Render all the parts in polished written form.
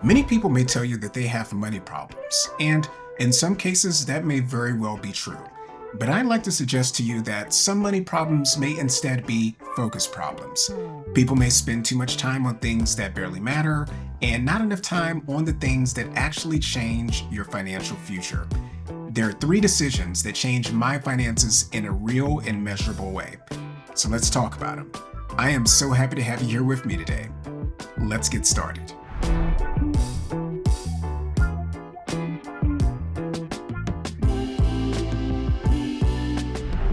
Many people may tell you that they have money problems, and in some cases, that may very well be true. But I'd like to suggest to you that some money problems may instead be focus problems. People may spend too much time on things that barely matter and not enough time on the things that actually change your financial future. There are three decisions that changed my finances in a real and measurable way. So let's talk about them. I am so happy to have you here with me today. Let's get started.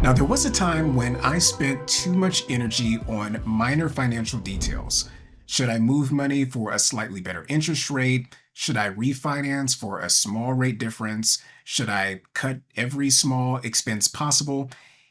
Now, there was a time when I spent too much energy on minor financial details. Should I move money for a slightly better interest rate? Should I refinance for a small rate difference? Should I cut every small expense possible?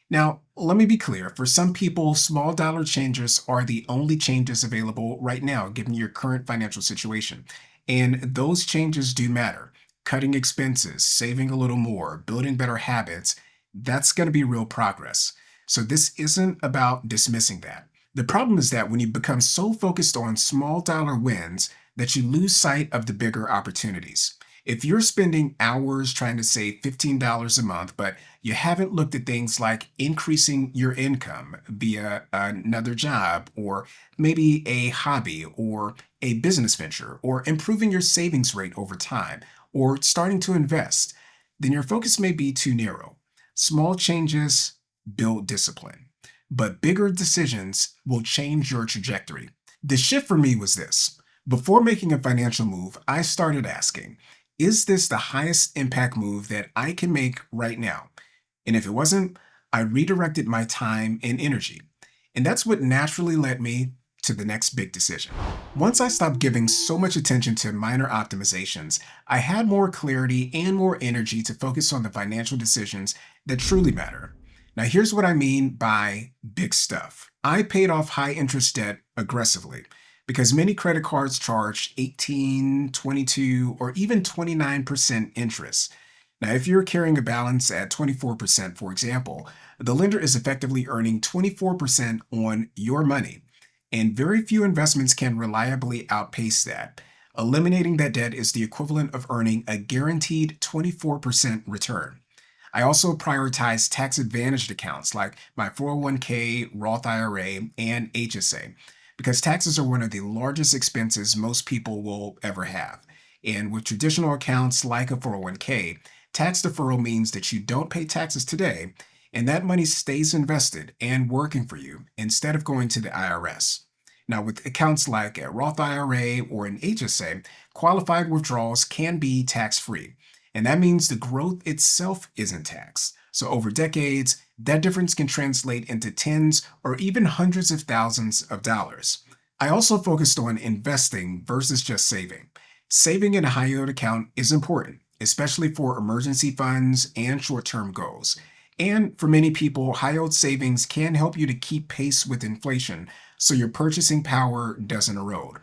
Now, let me be clear. For some people, small dollar changes are the only changes available right now, given your current financial situation. And those changes do matter. Cutting expenses, saving a little more, building better habits, that's going to be real progress. So this isn't about dismissing that. The problem is that when you become so focused on small dollar wins that you lose sight of the bigger opportunities. If you're spending hours trying to save $15 a month, but you haven't looked at things like increasing your income via another job, or maybe a hobby, or a business venture, or improving your savings rate over time, or starting to invest, then your focus may be too narrow. Small changes build discipline, but bigger decisions will change your trajectory. The shift for me was this. Before making a financial move, I started asking, is this the highest impact move that I can make right now? And if it wasn't, I redirected my time and energy. And that's what naturally led me to the next big decision. Once I stopped giving so much attention to minor optimizations, I had more clarity and more energy to focus on the financial decisions that truly matter. Now, here's what I mean by big stuff. I paid off high interest debt aggressively because many credit cards charge 18, 22, or even 29% interest. Now, if you're carrying a balance at 24%, for example, the lender is effectively earning 24% on your money. And very few investments can reliably outpace that. Eliminating that debt is the equivalent of earning a guaranteed 24% return. I also prioritize tax-advantaged accounts like my 401k, Roth IRA, and HSA because taxes are one of the largest expenses most people will ever have. And with traditional accounts like a 401k, tax deferral means that you don't pay taxes today, and that money stays invested and working for you instead of going to the IRS. Now, with accounts like a Roth IRA or an HSA, qualified withdrawals can be tax-free. And that means the growth itself isn't taxed. So over decades, that difference can translate into tens or even hundreds of thousands of dollars. I also focused on investing versus just saving. Saving in a high yield account is important, especially for emergency funds and short-term goals. And for many people, high yield savings can help you to keep pace with inflation so your purchasing power doesn't erode.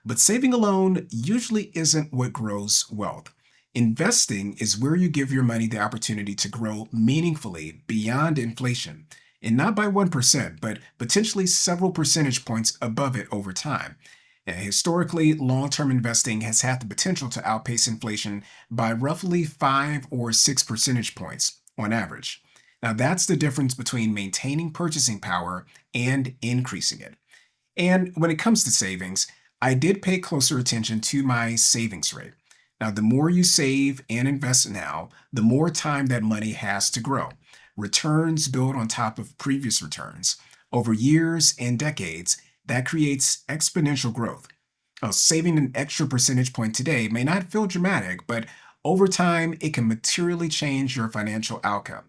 But saving alone usually isn't what grows wealth. Investing is where you give your money the opportunity to grow meaningfully beyond inflation, and not by 1%, but potentially several percentage points above it over time. And historically, long-term investing has had the potential to outpace inflation by roughly 5 or 6 percentage points on average. Now, that's the difference between maintaining purchasing power and increasing it. And when it comes to savings, I did pay closer attention to my savings rate. Now, the more you save and invest now, the more time that money has to grow. Returns build on top of previous returns. Over years and decades, that creates exponential growth. Now, saving an extra percentage point today may not feel dramatic, but over time, it can materially change your financial outcome.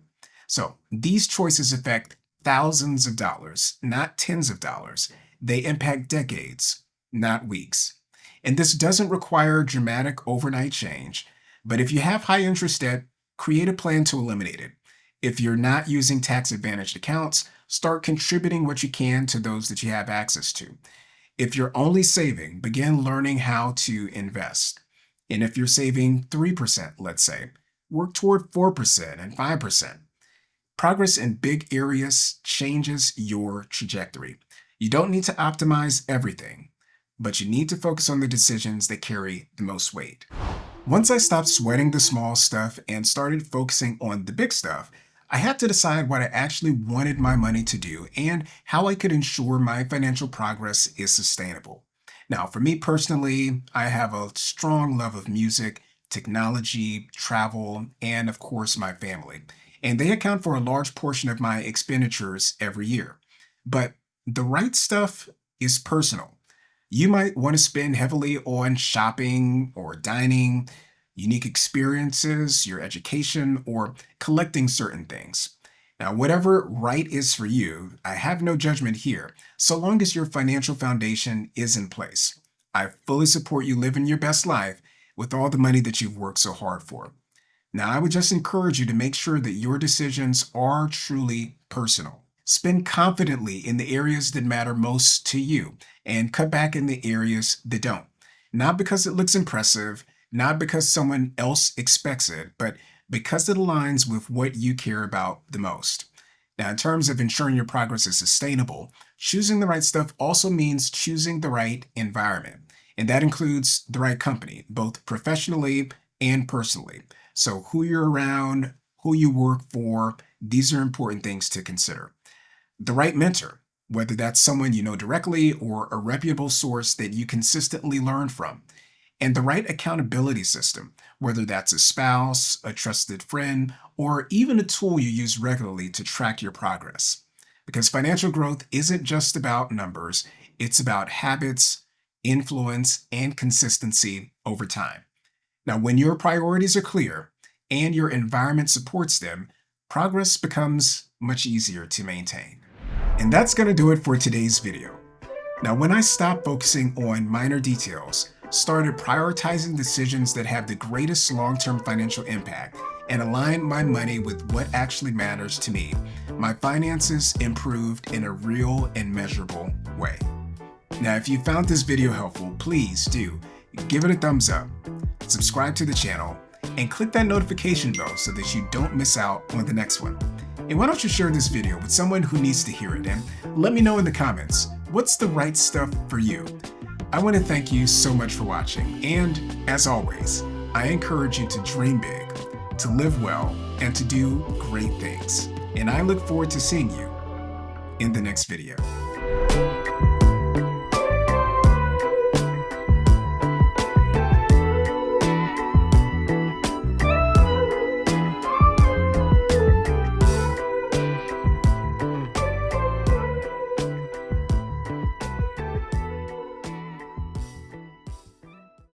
So, these choices affect thousands of dollars, not tens of dollars. They impact decades, not weeks. And this doesn't require dramatic overnight change. But if you have high interest debt, create a plan to eliminate it. If you're not using tax advantaged accounts, start contributing what you can to those that you have access to. If you're only saving, begin learning how to invest. And if you're saving 3%, let's say, work toward 4% and 5%. Progress in big areas changes your trajectory. You don't need to optimize everything, but you need to focus on the decisions that carry the most weight. Once I stopped sweating the small stuff and started focusing on the big stuff, I had to decide what I actually wanted my money to do and how I could ensure my financial progress is sustainable. Now, for me personally, I have a strong love of music, technology, travel, and of course, my family. And they account for a large portion of my expenditures every year. But the right stuff is personal. You might want to spend heavily on shopping or dining, unique experiences, your education, or collecting certain things. Now, whatever right is for you, I have no judgment here, so long as your financial foundation is in place. I fully support you living your best life with all the money that you've worked so hard for. Now, I would just encourage you to make sure that your decisions are truly personal. Spend confidently in the areas that matter most to you and cut back in the areas that don't. Not because it looks impressive, not because someone else expects it, but because it aligns with what you care about the most. Now, in terms of ensuring your progress is sustainable, choosing the right stuff also means choosing the right environment. And that includes the right company, both professionally and personally. So, who you're around, who you work for, these are important things to consider. The right mentor, whether that's someone you know directly or a reputable source that you consistently learn from. And the right accountability system, whether that's a spouse, a trusted friend, or even a tool you use regularly to track your progress. Because financial growth isn't just about numbers, it's about habits, influence, and consistency over time. Now, when your priorities are clear and your environment supports them, progress becomes much easier to maintain. And that's going to do it for today's video. Now, when I stopped focusing on minor details, started prioritizing decisions that have the greatest long-term financial impact, and aligned my money with what actually matters to me, my finances improved in a real and measurable way. Now, if you found this video helpful, please do give it a thumbs up, subscribe to the channel, and click that notification bell so that you don't miss out on the next one. And why don't you share this video with someone who needs to hear it, and let me know in the comments, what's the right stuff for you? I want to thank you so much for watching, and as always, I encourage you to dream big, to live well, and to do great things. And I look forward to seeing you in the next video.